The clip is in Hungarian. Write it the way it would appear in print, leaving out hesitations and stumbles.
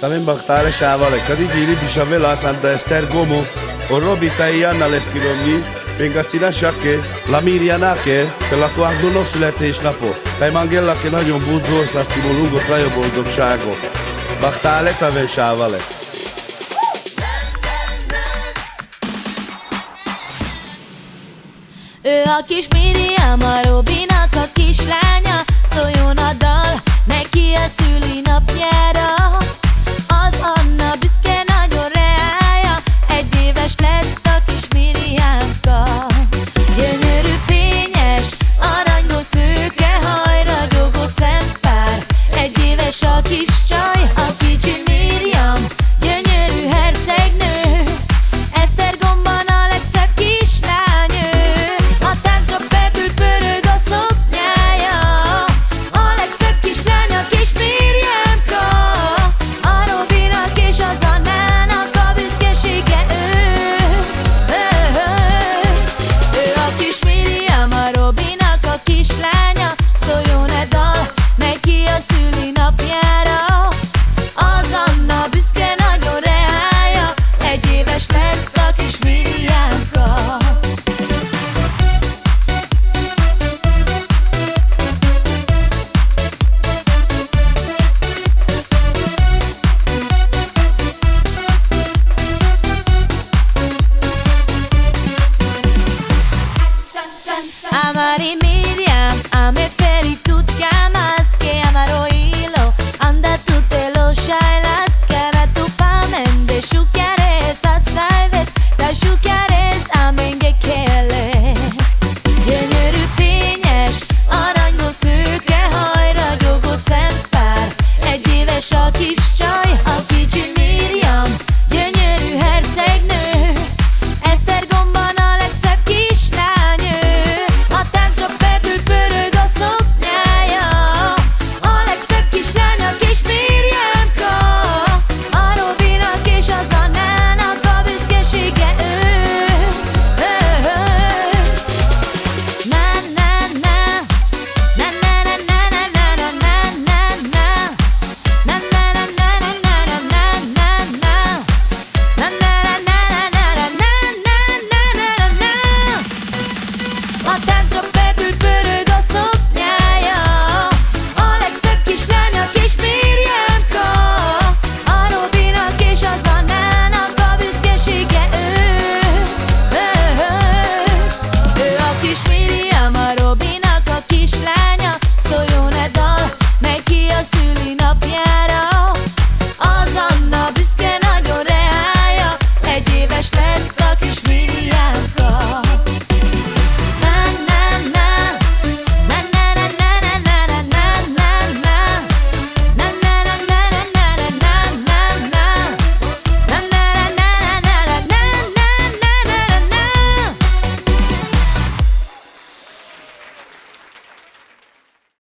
También Bachtar Sávale, Kadidiri Bishavela, Santa Eszter Gomo, o Robitai Anna Leszkiromnyi, Péngacina Sake, La Mirianake, Pelakoákdonó születésnapot. Tajmangellake nagyon budzó, szasztimó lungott rajoboldogságot. Bachtále Tave Sávale. Ő a kis Miriam, a Robinak a kislánya. Szóljon a dal neki a szülinapjára. Az Anna büszke nagyon reája, 1 éves lett a kis Miriamka. Gyönyörű, fényes, aranyos, szőke haj, ragyogó szempár, 1 éves a kis csaj.